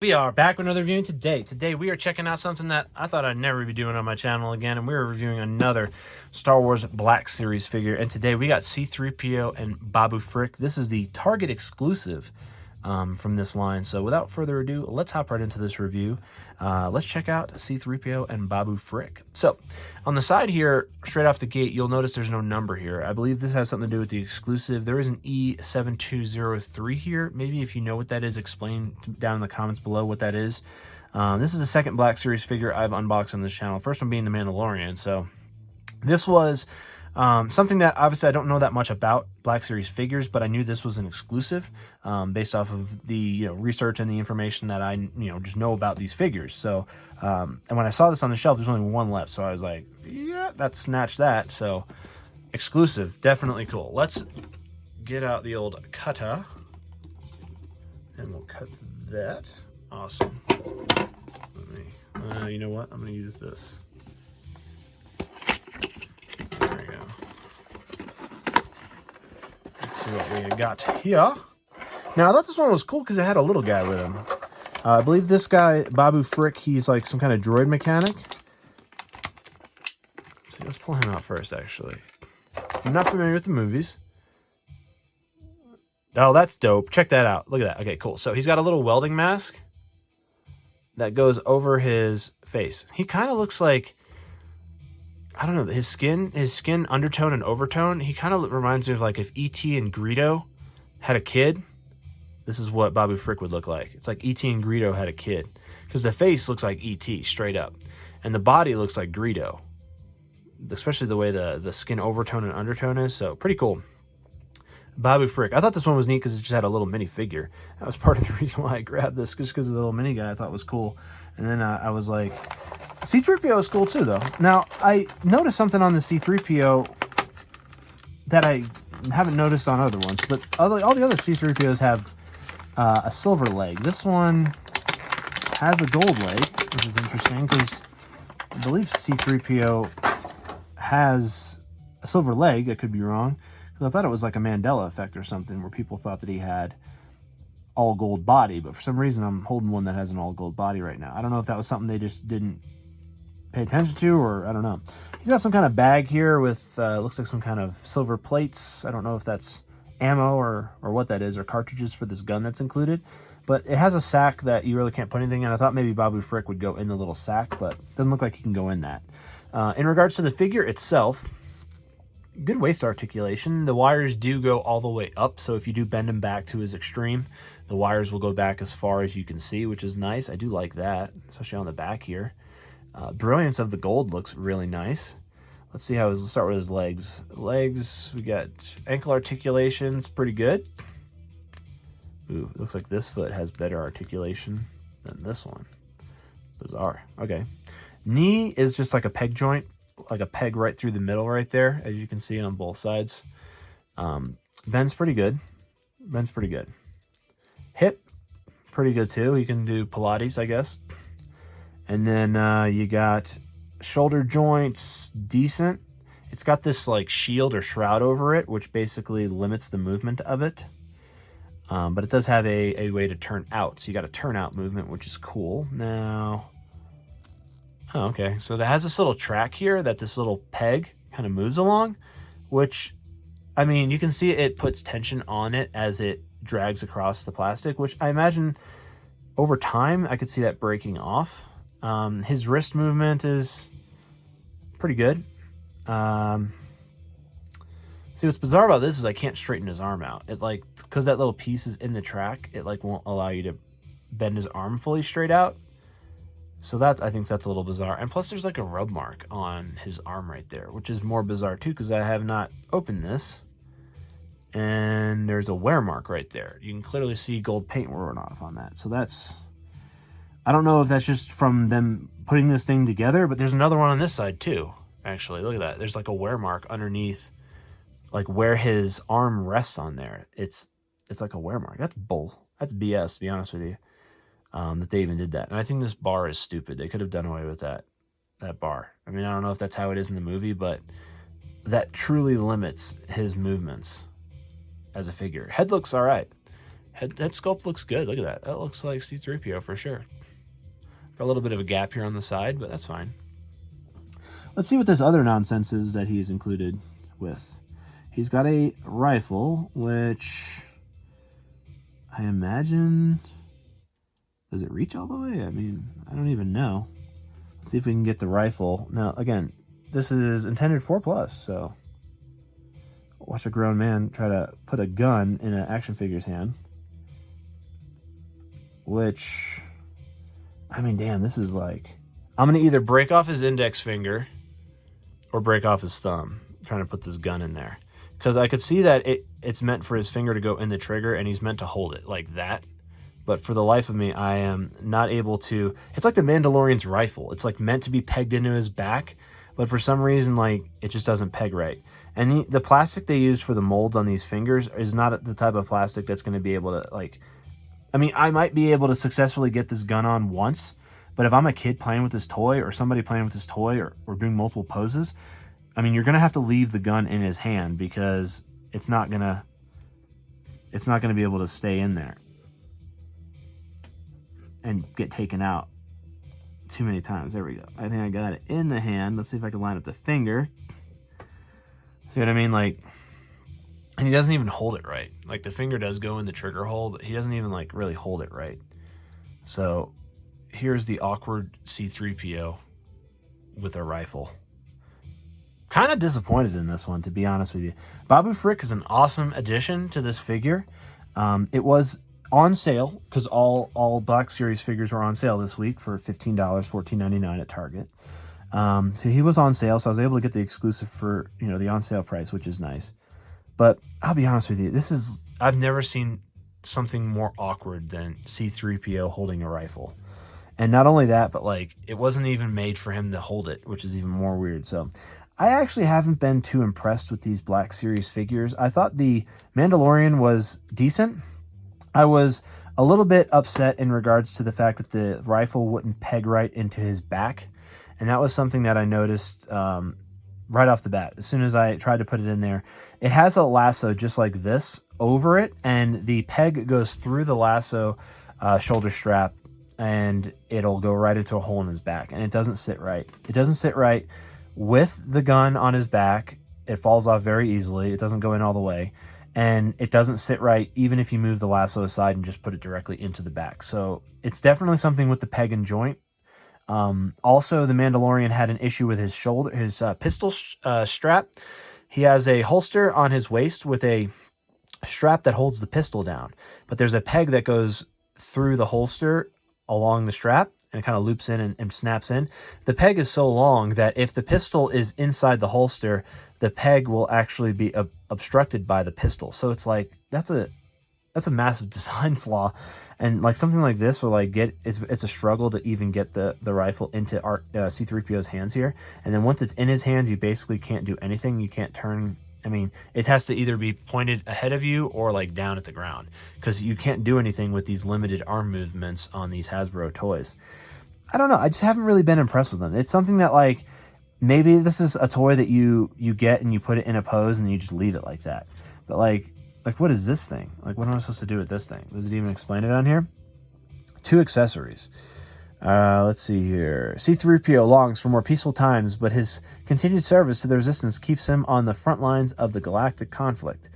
We are back with another review today. Today we are checking out something that I thought I'd never be doing on my channel again, and we're reviewing another Star Wars Black Series figure. And today we got C-3PO and Babu Frick. This is the Target exclusive from this line. So without further ado, let's hop right into this review. Let's check out C-3PO and Babu Frick. So on the side here, straight off the gate, you'll notice there's no number here. I believe this has something to do with the exclusive. There is an E7203 here. Maybe if you know what that is, explain down in the comments below what that is. This is the second Black Series figure I've unboxed on this channel. First one being the Mandalorian. So this was something that obviously I don't know that much about Black Series figures, but I knew this was an exclusive based off of the research and the information that I just know about these figures. So and when I saw this on the shelf, there's only one left, so I was like, yeah, that's snatch that. So exclusive, definitely cool. Let's get out the old cutter and we'll cut that. Awesome. Let me, you know what? I'm gonna use this. There we go. Let's see what we got here. Now, I thought this one was cool because it had a little guy with him. I believe this guy, Babu Frick, he's like some kind of droid mechanic. Let's see, let's pull him out first, actually. I'm not familiar with the movies. Oh, that's dope. Check that out. Look at that. Okay, cool. So he's got a little welding mask that goes over his face. He kind of looks like, I don't know, his skin undertone and overtone, he kind of reminds me of like if E.T. and Greedo had a kid. This is what Babu Frick would look like. It's like E.T. and Greedo had a kid. Because the face looks like E.T. straight up. And the body looks like Greedo. Especially the way the skin overtone and undertone is. So, pretty cool. Babu Frick. I thought this one was neat because it just had a little mini figure. That was part of the reason why I grabbed this. Just because of the little mini guy I thought was cool. And then I was like, C-3PO is cool too, though. Now, I noticed something on the C-3PO that I haven't noticed on other ones. But all the other C-3POs have a silver leg. This one has a gold leg, which is interesting because I believe C-3PO has a silver leg. I could be wrong, because I thought it was like a Mandela effect or something where people thought that he had all gold body, but for some reason I'm holding one that has an all gold body right now. I don't know if that was something they just didn't pay attention to, or I don't know. He's got some kind of bag here with looks like some kind of silver plates. I don't know if that's ammo or what that is, or cartridges for this gun that's included, but it has a sack that you really can't put anything in. I thought maybe Babu Frick would go in the little sack, but it doesn't look like he can go in that. In regards to the figure itself, good waist articulation. The wires do go all the way up, so if you do bend him back to his extreme, the wires will go back as far as you can see, which is nice. I do like that, especially on the back here. Brilliance of the gold looks really nice. Let's see how let's start with his legs. Legs, we got ankle articulations, pretty good. Ooh, looks like this foot has better articulation than this one. Bizarre. Okay. Knee is just like a peg joint, like a peg right through the middle right there, as you can see on both sides. Bend's pretty good. Bend's pretty good. Hip, pretty good too. You can do Pilates, I guess. And then you got shoulder joints, decent. It's got this like shield or shroud over it, which basically limits the movement of it. But it does have a way to turn out. So you got a turnout movement, which is cool. Now, oh, okay. So that has this little track here that this little peg kind of moves along, which, I mean, you can see it puts tension on it as it drags across the plastic, which I imagine over time I could see that breaking off. His wrist movement is pretty good. See, what's bizarre about this is I can't straighten his arm out. It like, because that little piece is in the track, it like won't allow you to bend his arm fully straight out. So that's, I think that's a little bizarre. And plus there's like a rub mark on his arm right there, which is more bizarre too, because I have not opened this. And there's a wear mark right there. You can clearly see gold paint worn off on that. So that's, I don't know if that's just from them putting this thing together, but there's another one on this side too. Actually, look at that. There's like a wear mark underneath, like where his arm rests on there. It's like a wear mark. That's bull. That's BS, to be honest with you, that they even did that. And I think this bar is stupid. They could have done away with that bar. I mean, I don't know if that's how it is in the movie, but that truly limits his movements as a figure. Head looks all right. Head sculpt looks good. Look at that. That looks like C-3PO for sure. Got a little bit of a gap here on the side, but that's fine. Let's see what this other nonsense is that he's included with. He's got a rifle, which I imagine... Does it reach all the way? I mean, I don't even know. Let's see if we can get the rifle. Now, again, this is intended for plus, so... Watch a grown man try to put a gun in an action figure's hand. Which... I mean, damn, this is like... I'm going to either break off his index finger or break off his thumb trying to put this gun in there. Because I could see that it's meant for his finger to go in the trigger and he's meant to hold it like that. But for the life of me, I am not able to... It's like the Mandalorian's rifle. It's like meant to be pegged into his back. But for some reason, like, it just doesn't peg right. And the plastic they used for the molds on these fingers is not the type of plastic that's going to be able to, like... I mean, I might be able to successfully get this gun on once, but if I'm a kid playing with this toy or somebody playing with this toy or doing multiple poses, I mean, you're going to have to leave the gun in his hand because it's not going to be able to stay in there and get taken out too many times. There we go. I think I got it in the hand. Let's see if I can line up the finger. See what I mean? Like, and he doesn't even hold it right. Like, the finger does go in the trigger hole, but he doesn't even, like, really hold it right. So, here's the awkward C-3PO with a rifle. Kind of disappointed in this one, to be honest with you. Babu Frick is an awesome addition to this figure. It was on sale, because all Black Series figures were on sale this week for $15, $14.99 at Target. So he was on sale, so I was able to get the exclusive for, you know, the on sale price, which is nice. But I'll be honest with you, I've never seen something more awkward than C-3PO holding a rifle. And not only that, but like, it wasn't even made for him to hold it, which is even more weird. So I actually haven't been too impressed with these Black Series figures. I thought the Mandalorian was decent. I was a little bit upset in regards to the fact that the rifle wouldn't peg right into his back. And that was something that I noticed right off the bat. As soon as I tried to put it in there, it has a lasso just like this over it, and the peg goes through the lasso shoulder strap, and it'll go right into a hole in his back, and it doesn't sit right. It doesn't sit right with the gun on his back. It falls off very easily. It doesn't go in all the way, and it doesn't sit right even if you move the lasso aside and just put it directly into the back. So it's definitely something with the peg and joint. Also, the Mandalorian had an issue with his shoulder, his pistol strap. He has a holster on his waist with a strap that holds the pistol down, but there's a peg that goes through the holster along the strap and kind of loops in and snaps in. The peg is so long that if the pistol is inside the holster, the peg will actually be obstructed by the pistol. So it's like, that's a massive design flaw. And like something like this will like it's a struggle to even get the rifle into C-3PO's hands here. And then once it's in his hands, you basically can't do anything. You can't turn. I mean, it has to either be pointed ahead of you or like down at the ground, because you can't do anything with these limited arm movements on these Hasbro toys. I don't know. I just haven't really been impressed with them. It's something that like, maybe this is a toy that you get and you put it in a pose and you just leave it like that. But like what is this thing? Like, what am I supposed to do with this thing? Does it even explain it on here? 2 accessories. Let's see here. C-3PO longs for more peaceful times, but his continued service to the Resistance keeps him on the front lines of the galactic conflict.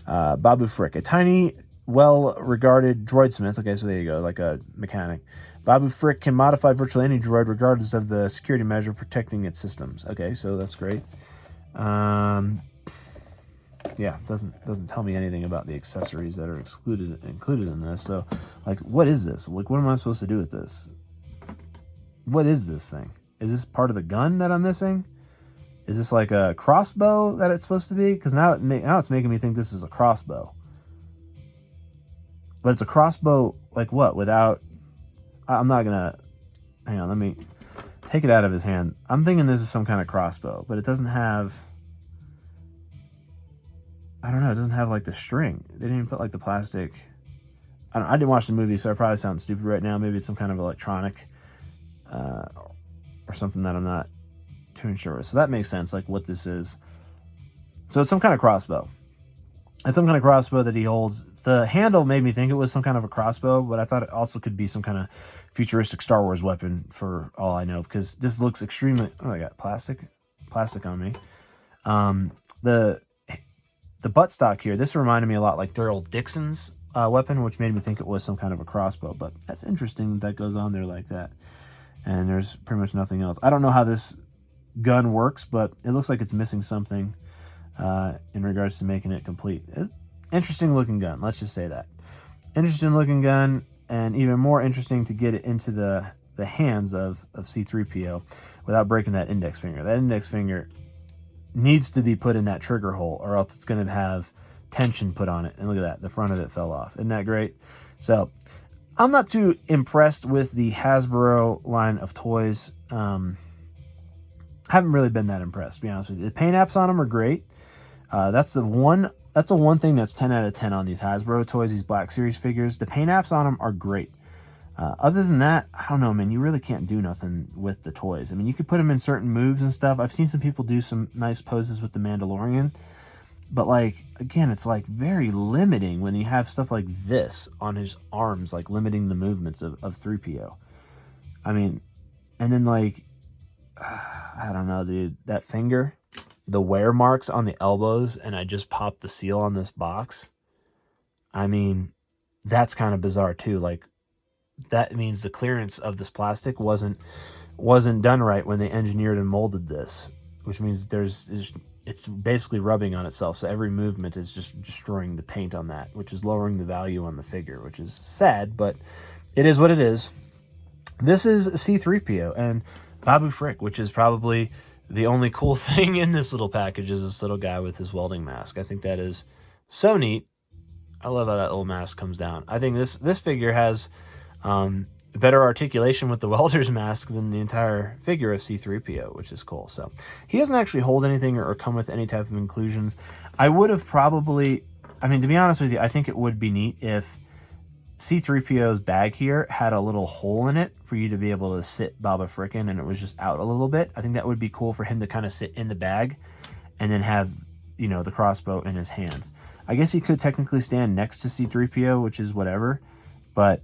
Babu Frick, a tiny, well-regarded droidsmith. Okay, so there you go, like a mechanic. Babu Frick can modify virtually any droid regardless of the security measure protecting its systems. Okay, so that's great. Yeah, doesn't tell me anything about the accessories that are included in this. So, like, what is this? Like, what am I supposed to do with this? What is this thing? Is this part of the gun that I'm missing? Is this like a crossbow that it's supposed to be? Because now it's making me think this is a crossbow. But it's a crossbow, like what? Without... I'm not gonna... Hang on, let me take it out of his hand. I'm thinking this is some kind of crossbow, but it doesn't have... I don't know, it doesn't have like the string. They didn't even put like the plastic... I didn't watch the movie, so I probably sound stupid right now. Maybe it's some kind of electronic or something that I'm not too sure of. So that makes sense, like what this is. So it's some kind of crossbow. It's some kind of crossbow that he holds. The handle made me think it was some kind of a crossbow, but I thought it also could be some kind of futuristic Star Wars weapon for all I know, because this looks extremely... Oh, I got plastic on me. The buttstock here, this reminded me a lot like Daryl Dixon's weapon, which made me think it was some kind of a crossbow, but that's interesting that goes on there like that. And there's pretty much nothing else. I don't know how this gun works, but it looks like it's missing something in regards to making it complete. Interesting looking gun, let's just say that. Interesting looking gun, and even more interesting to get it into the hands of C-3PO without breaking that index finger. That index finger needs to be put in that trigger hole, or else it's going to have tension put on it. And look at that, the front of it fell off. Isn't that great? So I'm not too impressed with the Hasbro line of toys. Haven't really been that impressed, to be honest with you. The paint apps on them are great. That's the one thing that's 10 out of 10 on these Hasbro toys, these Black Series figures. The paint apps on them are great. Other than that, I don't know, man, you really can't do nothing with the toys. I mean, you could put them in certain moves and stuff. I've seen some people do some nice poses with the Mandalorian, but like, again, it's like very limiting when you have stuff like this on his arms, like limiting the movements of 3PO. I mean, and then like, I don't know, dude, that finger, the wear marks on the elbows, and I just popped the seal on this box. I mean, that's kind of bizarre too. Like, that means the clearance of this plastic wasn't done right when they engineered and molded this, which means it's basically rubbing on itself. So every movement is just destroying the paint on that, which is lowering the value on the figure, which is sad, but it is what it is. This is C-3PO and Babu Frick, which is probably the only cool thing in this little package, is this little guy with his welding mask. I think that is so neat. I love how that little mask comes down. I think this figure has better articulation with the welder's mask than the entire figure of C-3PO, which is cool. So he doesn't actually hold anything or come with any type of inclusions. I would have probably, I mean, to be honest with you, I think it would be neat if C-3PO's bag here had a little hole in it for you to be able to sit Bobbie Frick in, and it was just out a little bit. I think that would be cool for him to kind of sit in the bag and then have, you know, the crossbow in his hands. I guess he could technically stand next to C-3PO, which is whatever, but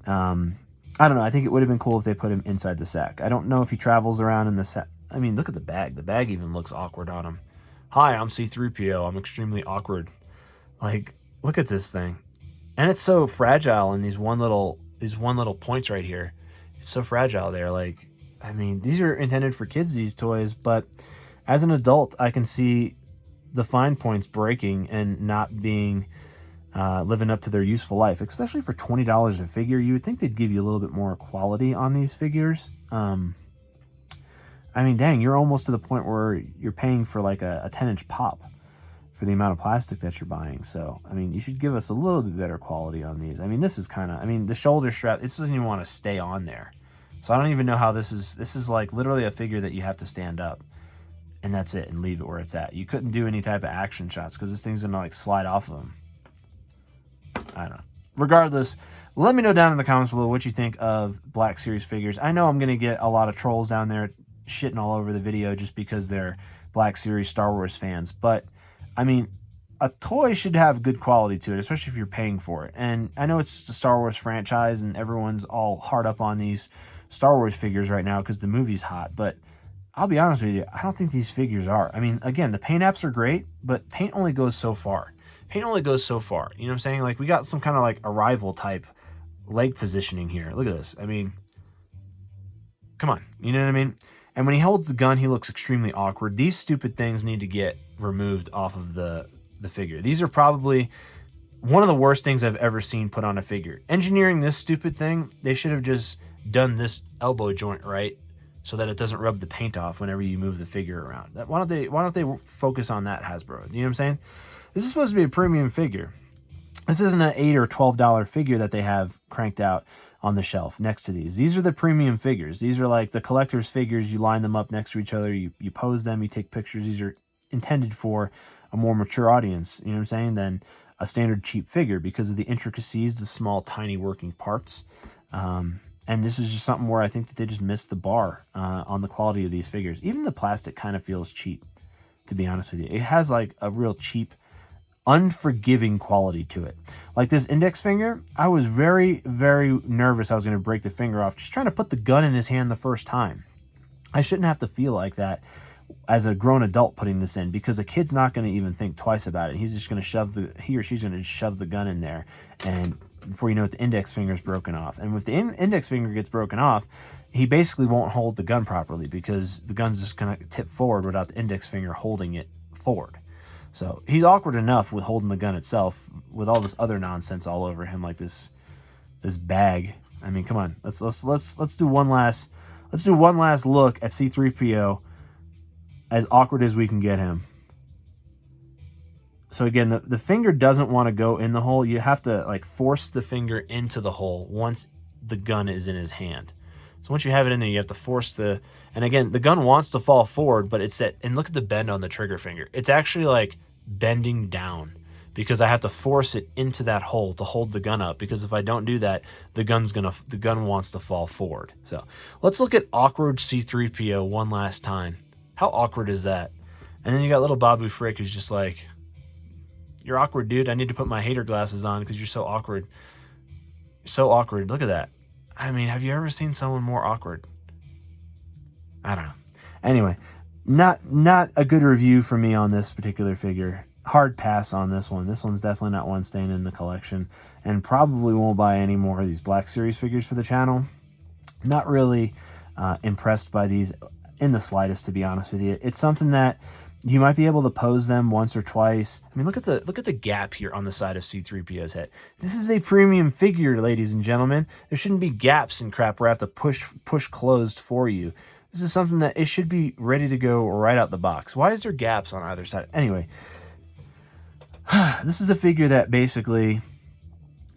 I don't know. I think it would have been cool if they put him inside the sack. I don't know if he travels around in the sack. I mean, look at the bag. The bag even looks awkward on him. Hi, I'm C-3PO. I'm extremely awkward. Like, look at this thing. And it's so fragile in these one little points right here. It's so fragile there. Like, I mean, these are intended for kids, these toys, but as an adult, I can see the fine points breaking and not being living up to their useful life, especially for $20 a figure. You would think they'd give you a little bit more quality on these figures. I mean, dang, you're almost to the point where you're paying for like a 10-inch pop for the amount of plastic that you're buying. So, I mean, you should give us a little bit better quality on these. I mean, this is kind of, I mean, the shoulder strap, this doesn't even want to stay on there. So I don't even know how this is like literally a figure that you have to stand up and that's it, and leave it where it's at. You couldn't do any type of action shots because this thing's gonna like slide off of them. I don't know. Regardless, let me know down in the comments below what you think of Black Series figures. I know I'm going to get a lot of trolls down there shitting all over the video just because they're Black Series Star Wars fans. But, I mean, a toy should have good quality to it, especially if you're paying for it. And I know it's the Star Wars franchise and everyone's all hard up on these Star Wars figures right now because the movie's hot. But I'll be honest with you, I don't think these figures are. I mean, again, the paint apps are great, but paint only goes so far. Paint only goes so far. You know what I'm saying? Like, we got some kind of like arrival type leg positioning here. Look at this. I mean, come on. You know what I mean? And when he holds the gun, he looks extremely awkward. These stupid things need to get removed off of the figure. These are probably one of the worst things I've ever seen put on a figure. Engineering this stupid thing, they should have just done this elbow joint right so that it doesn't rub the paint off whenever you move the figure around. Why don't they focus on that, Hasbro? You know what I'm saying? This is supposed to be a premium figure. This isn't an $8 or $12 figure that they have cranked out on the shelf next to these. These are the premium figures. These are like the collector's figures. You line them up next to each other. You pose them. You take pictures. These are intended for a more mature audience, you know what I'm saying, than a standard cheap figure because of the intricacies, the small, tiny working parts. And this is just something where I think that they just missed the bar on the quality of these figures. Even the plastic kind of feels cheap, to be honest with you. It has like a real cheap unforgiving quality to it. Like this index finger, I was very, very nervous I was going to break the finger off just trying to put the gun in his hand the first time. I shouldn't have to feel like that as a grown adult putting this in, because a kid's not going to even think twice about it. He's just going to he or she's going to shove the gun in there, and before you know it, the index finger is broken off. And if the index finger gets broken off, he basically won't hold the gun properly, because the gun's just going to tip forward without the index finger holding it forward. So he's awkward enough with holding the gun itself, with all this other nonsense all over him, like this bag. I mean, come on, let's do one last look at C-3PO, as awkward as we can get him. So again, the finger doesn't want to go in the hole. You have to like force the finger into the hole once the gun is in his hand. So once you have it in there, you have to force and again, the gun wants to fall forward, but it's and look at the bend on the trigger finger. It's actually like bending down, because I have to force it into that hole to hold the gun up, because if I don't do that, the gun wants to fall forward. So let's look at awkward C-3PO one last time. How awkward is that? And then you got little Babu Frick, who's just like, you're awkward, dude. I need to put my hater glasses on because you're so awkward. So awkward. Look at that. I mean, have you ever seen someone more awkward? I don't know. Anyway, not a good review for me on this particular figure. Hard pass on this one. This one's definitely not one staying in the collection, and probably won't buy any more of these Black Series figures for the channel. Not really impressed by these in the slightest, to be honest with you. It's something that you might be able to pose them once or twice. I mean, look at the gap here on the side of C-3PO's head. This is a premium figure, ladies and gentlemen. There shouldn't be gaps and crap where I have to push closed for you. This is something that it should be ready to go right out the box. Why is there gaps on either side? Anyway, this is a figure that basically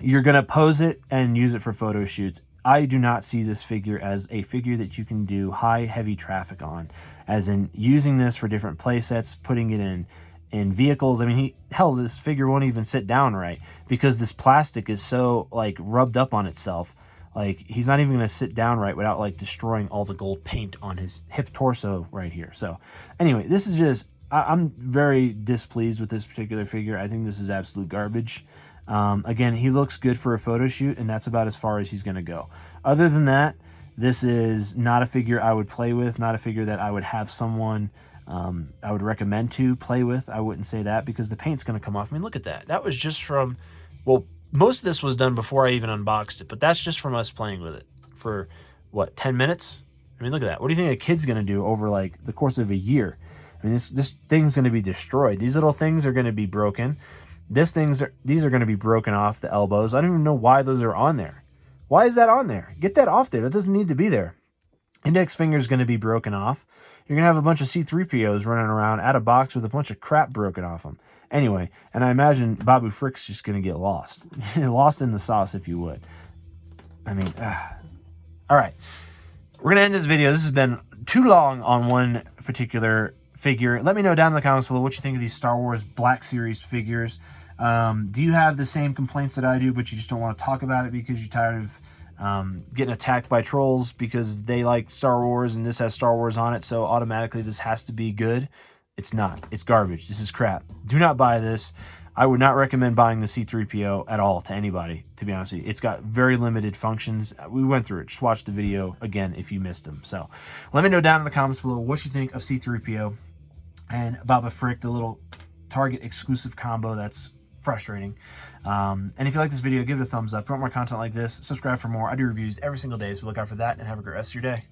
you're going to pose it and use it for photo shoots. I do not see this figure as a figure that you can do heavy traffic on, as in using this for different play sets, putting it in vehicles. I mean, this figure won't even sit down right, because this plastic is so like rubbed up on itself. Like, he's not even going to sit down right without like destroying all the gold paint on his hip torso right here. So anyway, this is just, I'm very displeased with this particular figure. I think this is absolute garbage. Again, he looks good for a photo shoot, and that's about as far as he's going to go. Other than that, this is not a figure I would play with, not a figure that I would have someone I would recommend to play with. I wouldn't say that, because the paint's going to come off. I mean, look at that. That was just from, well, most of this was done before I even unboxed it, but that's just from us playing with it for, what, 10 minutes? I mean, look at that. What do you think a kid's going to do over, like, the course of a year? I mean, this thing's going to be destroyed. These little things are going to be broken. These are going to be broken off the elbows. I don't even know why those are on there. Why is that on there? Get that off there. That doesn't need to be there. Index finger is going to be broken off. You're going to have a bunch of C-3POs running around out of box with a bunch of crap broken off them. Anyway, and I imagine Babu Frick's just going to get lost. Lost in the sauce, if you would. I mean, all right. We're going to end this video. This has been too long on one particular figure. Let me know down in the comments below what you think of these Star Wars Black Series figures. Do you have the same complaints that I do, but you just don't want to talk about it because you're tired of getting attacked by trolls because they like Star Wars and this has Star Wars on it, so automatically this has to be good? It's not. It's garbage. This is crap. Do not buy this. I would not recommend buying the C-3PO at all to anybody, to be honest with you. It's got very limited functions. We went through it. Just watch the video again if you missed them. So let me know down in the comments below what you think of C-3PO and Bobbie Frick, the little Target exclusive combo that's frustrating. And if you like this video, give it a thumbs up. If you want more content like this, subscribe for more. I do reviews every single day, so look out for that, and have a great rest of your day.